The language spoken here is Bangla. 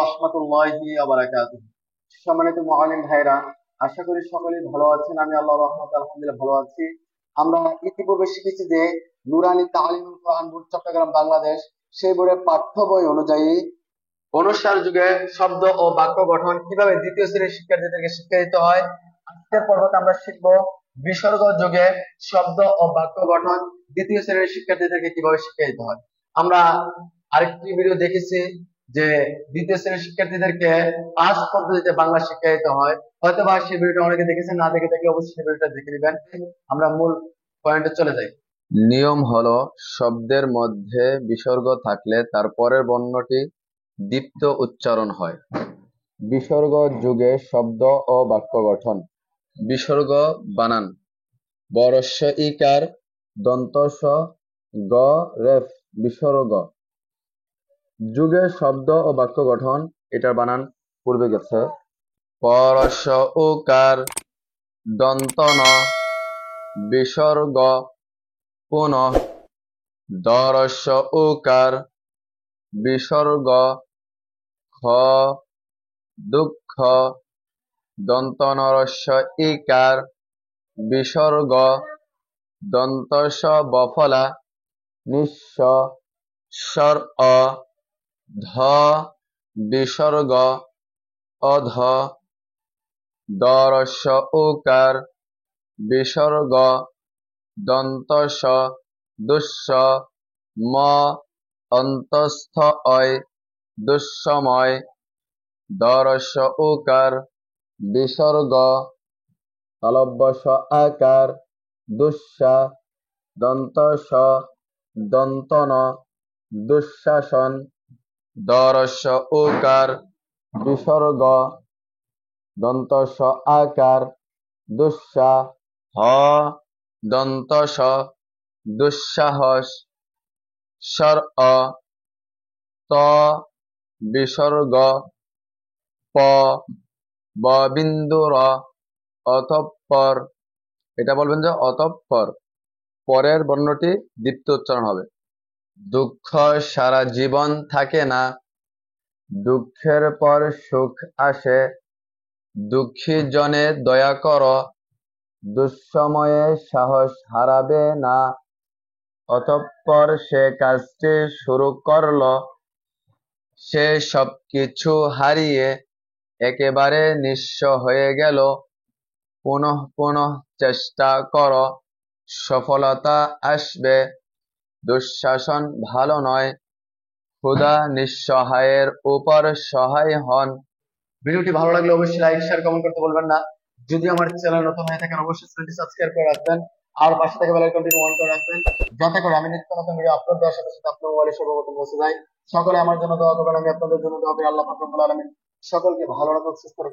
রাহমাতুল্লাহি ওয়া বারাকাতুহু। সম্মানিত মুআল্লিম ভাইরা, আশা করি সকলেই ভালো আছেন। আমি আল্লাহর রহমতে আলহামদুলিল্লাহ ভালো আছি। আমরা ইতিপূর্বে শিখেছি যে নুরানী তালিমুল কোরআন বোর্ড চট্টগ্রাম বাংলাদেশ সেই বোর্ডের পাঠ্য বই অনুযায়ী অনুসার যুগে শব্দ ও বাক্য গঠন কিভাবে দ্বিতীয় শ্রেণীর শিক্ষার্থীদেরকে শিক্ষা দিতে হয়। আজকের পর্বতে আমরা শিখব বিসর্গ যুগে শব্দ ও বাক্য গঠন দ্বিতীয় শ্রেণীর শিক্ষার্থীদেরকে কিভাবে শিক্ষা দিতে হয়। আমরা আরেকটি ভিডিও দেখেছি যে দ্বিতীয় শ্রেণীর শিক্ষার্থীদেরকে পাঁচ পদ্ধতিতে বাংলা শিক্ষা দিতে হয়। হয়তো বা সেই ভিডিওটা অনেকে দেখেছেন, না দেখে থাকলে অবশ্যই সেই ভিডিওটা দেখে নেবেন। আমরা মূল পয়েন্টে চলে যাই। নিয়ম হলো শব্দের মধ্যে বিসর্গ থাকলে তার পরের বর্ণটি দীপ্ত উচ্চারণ হয়। বিসর্গ যুগে শব্দ ও বাক্য গঠন। বিসর্গ বানান বরস্য ইকার দন্ত স গ রেফ বিসর্গ যুগে শব্দ ও বাক্য গঠন। এটার বানান পূর্বে গেছে। পরস্য উকার দন্ত ন বিসর্গ পুনঃ দরস্য উকার বিসর্গ খ দুঃখ দন্ত নরস্য ইকার বিসর্গ দন্ত স বফলা নিঃস্ব স্বর অ ধ বিসর্গ অধ দরস্য উকার বিসর্গ দন্ত স দুঃস্ব ম অন্তস্থ অয় দুঃসময় দরস্য উকার বিসর্গ তালব্য স আকার দুঃসা দন্ত স দন্তন দুঃশাসন দরস্য উকার বিসর্গ দন্ত স আকার দুঃসা হ দন্ত স দুঃসাহস স্বর অ ত বিসর্গ প ব বিন্দু র অতঃপর। এটা বলবেন যে অতঃপর পরের বর্ণটি দীপ্ত উচ্চারণ হবে। দুঃখ সারা জীবন থাকে না, দুঃখের পর সুখ আসে, দুঃখী জনে দয়া কর, দুঃসময়ে সাহস হারাবে না। অতঃপর সে কাজটি শুরু করল, সে সবকিছু হারিয়ে একেবারে নিঃস্ব হয়ে গেল। পুনঃ পুনঃ চেষ্টা কর, সফলতা আসবে। দুঃশাসন ভালো নয়, খোদা নিঃসহায়ের উপর সহায় হন। ভিডিওটি ভালো লাগলে অবশ্যই লাইক শেয়ার কমেন্ট করতে বলবেন না। যদি আমার চ্যানেল নতুন হয়ে থাকেন অবশ্যই চ্যানেলটি সাবস্ক্রাইব করে রাখবেন আর পাশে থেকে বেল আইকনটি অন করে রাখবেন, যাতে করে আমি নিত্য নতুন ভিডিও আপলোড দেওয়ার সাথে সাথে আপনার মোবাইলে সর্বপ্রথম পৌঁছে যায়। সকলে আমার জন্য দোয়া করবেন, আমি আপনাদের জন্য দোয়া করি। আল্লাহ পাক রব্বুল আলামিন সকলকে ভালো রাখুন, সুস্থ রাখুন।